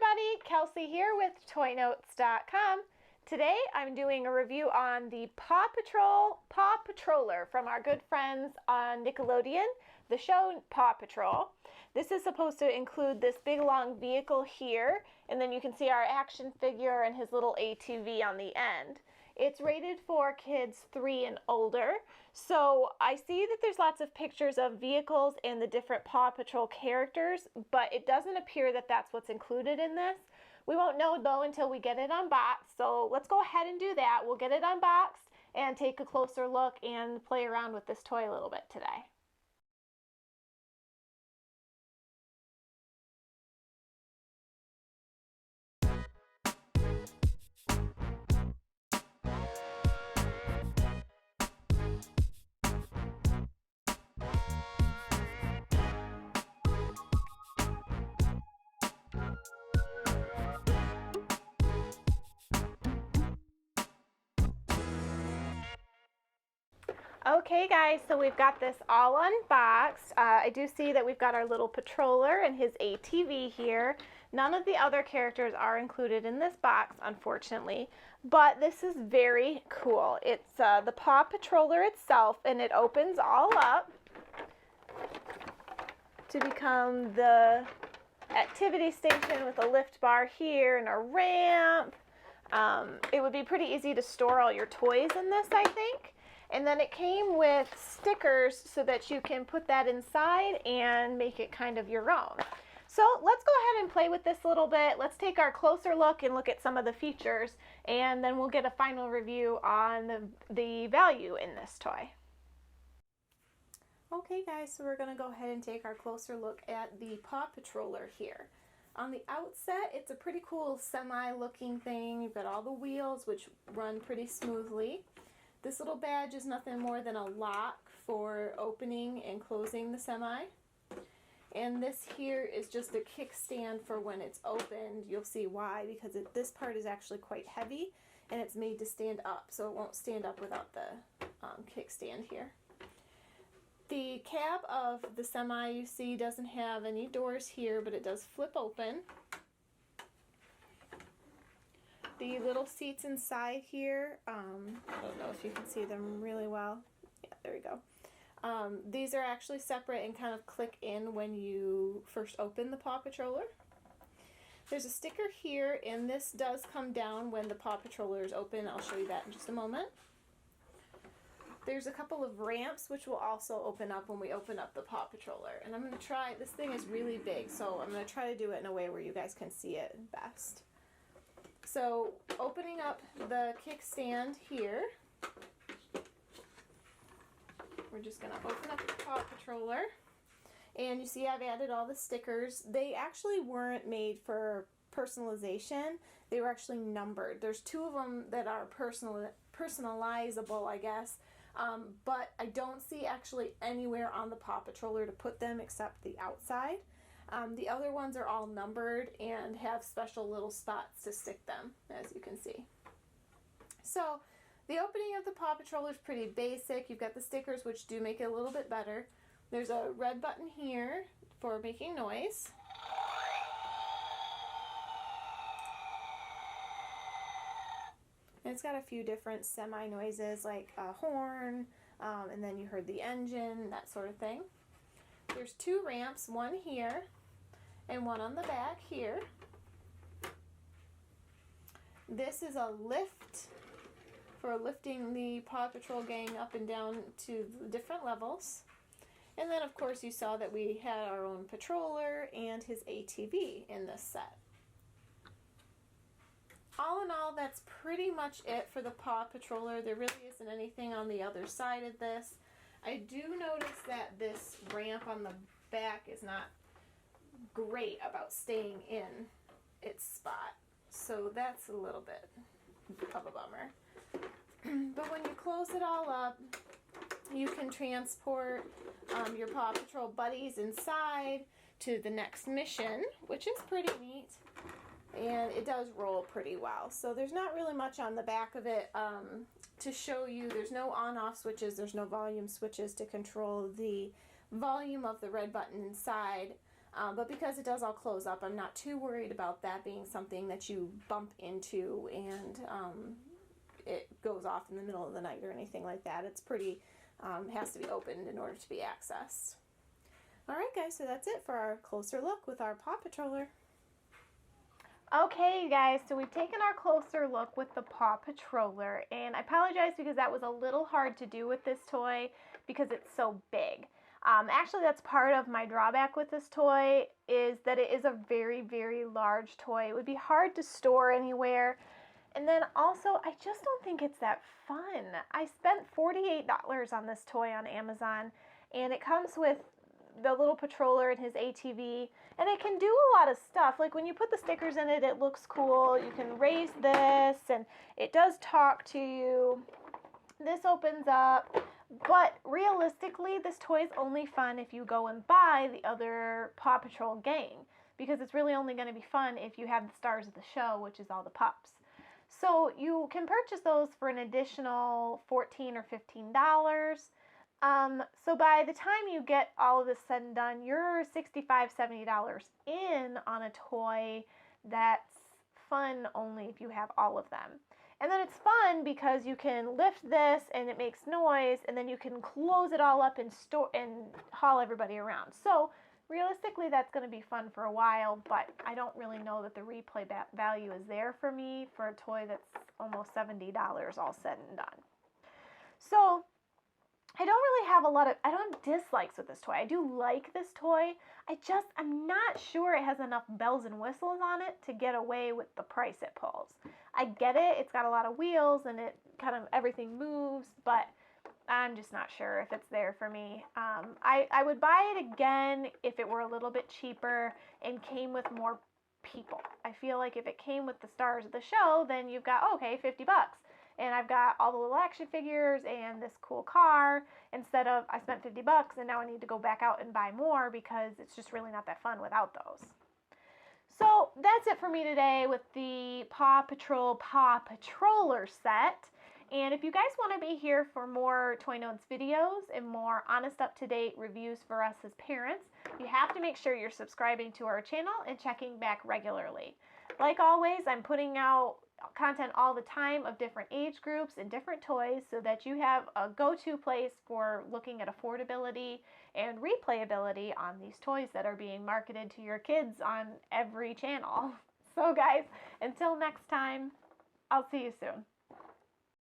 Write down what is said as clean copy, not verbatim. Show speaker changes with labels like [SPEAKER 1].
[SPEAKER 1] everybody, Kelsey here with ToyNotes.com. Today I'm doing a review on the Paw Patrol Paw Patroller from our good friends on Nickelodeon, the show Paw Patrol. This is supposed to include this big long vehicle here, and then you can see our action figure and his little ATV on the end. It's rated for kids 3 and older, so I see that there's lots of pictures of vehicles and the different Paw Patrol characters, but it doesn't appear that that's what's included in this. We won't know though until we get it unboxed, so let's go ahead and do that. We'll get it unboxed and take a closer look and play around with this toy a little bit today. Okay guys, so we've got this all unboxed. I do see that we've got our little patroller and his ATV here. None of the other characters are included in this box, unfortunately, but this is very cool. It's the Paw Patroller itself, and it opens all up to become the activity station with a lift bar here and a ramp. It would be pretty easy to store all your toys in this, I think. And then it came with stickers so that you can put that inside and make it kind of your own. So let's go ahead and play with this a little bit. Let's take our closer look and look at some of the features, and then we'll get a final review on the value in this toy. Okay guys, so we're going to go ahead and take our closer look at the Paw Patroller here. On the outset, it's a pretty cool semi-looking thing. You've got all the wheels, which run pretty smoothly. This little badge is nothing more than a lock for opening and closing the semi. And this here is just a kickstand for when it's opened. You'll see why, because this part is actually quite heavy and it's made to stand up, so it won't stand up without the kickstand here. The cab of the semi, you see, doesn't have any doors here, but it does flip open. The little seats inside here, I don't know if you can see them really well. Yeah, there we go. These are actually separate and kind of click in when you first open the Paw Patroller. There's a sticker here, and this does come down when the Paw Patroller is open. I'll show you that in just a moment. There's a couple of ramps which will also open up when we open up the Paw Patroller. And I'm going to try, this thing is really big, so I'm going to try to do it in a way where you guys can see it best. So opening up the kickstand here, we're just going to open up the Paw Patroller, and you see I've added all the stickers. They actually weren't made for personalization. They were actually numbered. There's 2 of them that are personalizable, I guess, but I don't see actually anywhere on the Paw Patroller to put them except the outside. The other ones are all numbered and have special little spots to stick them, as you can see. So the opening of the Paw Patroller is pretty basic. You've got the stickers, which do make it a little bit better. There's a red button here for making noise. And it's got a few different semi-noises like a horn, and then you heard the engine, that sort of thing. There's 2 ramps, one here and one on the back here. This is a lift for lifting the Paw Patrol gang up and down to the different levels. And then of course you saw that we had our own patroller and his ATV in this set. All in all, that's pretty much it for the Paw Patroller. There really isn't anything on the other side of this. I do notice that this ramp on the back is not great about staying in its spot, so that's a little bit of a bummer. But when you close it all up, you can transport your Paw Patrol buddies inside to the next mission, which is pretty neat, and it does roll pretty well. So there's not really much on the back of it to show you. There's no on-off switches, there's no volume switches to control the volume of the red button inside. But because it does all close up, I'm not too worried about that being something that you bump into and it goes off in the middle of the night or anything like that. It's pretty, has to be opened in order to be accessed. Alright guys, so that's it for our closer look with our Paw Patroller. Okay, you guys, so we've taken our closer look with the Paw Patroller, and I apologize because that was a little hard to do with this toy because it's so big. Actually, that's part of my drawback with this toy, is that it is a very, very large toy. It would be hard to store anywhere, and then also, I just don't think it's that fun. I spent $48 on this toy on Amazon, and it comes with the little patroller and his ATV, and it can do a lot of stuff. Like when you put the stickers in it, it looks cool. You can raise this, and it does talk to you. This opens up, but realistically, this toy is only fun if you go and buy the other Paw Patrol gang, because it's really only going to be fun if you have the stars of the show, which is all the pups. So you can purchase those for an additional $14 or $15. So by the time you get all of this said and done, you're $65, $70 in on a toy that's fun only if you have all of them. And then it's fun because you can lift this and it makes noise, and then you can close it all up and store and haul everybody around. So realistically, that's going to be fun for a while, but I don't really know that the replay value is there for me for a toy that's almost $70 all said and done. So I don't really have I don't have dislikes with this toy. I do like this toy. I'm not sure it has enough bells and whistles on it to get away with the price it pulls. I get it. It's got a lot of wheels and it kind of everything moves, but I'm just not sure if it's there for me. I would buy it again if it were a little bit cheaper and came with more people. I feel like if it came with the stars of the show, then you've got, okay, $50. And I've got all the little action figures and this cool car, instead of I spent $50 and now I need to go back out and buy more because it's just really not that fun without those. So that's it for me today with the Paw Patrol Paw Patroller set. And if you guys want to be here for more Toy Notes videos and more honest, up-to-date reviews for us as parents, you have to make sure you're subscribing to our channel and checking back regularly. Like always, I'm putting out content all the time of different age groups and different toys so that you have a go-to place for looking at affordability and replayability on these toys that are being marketed to your kids on every channel. So guys, until next time, I'll see you soon.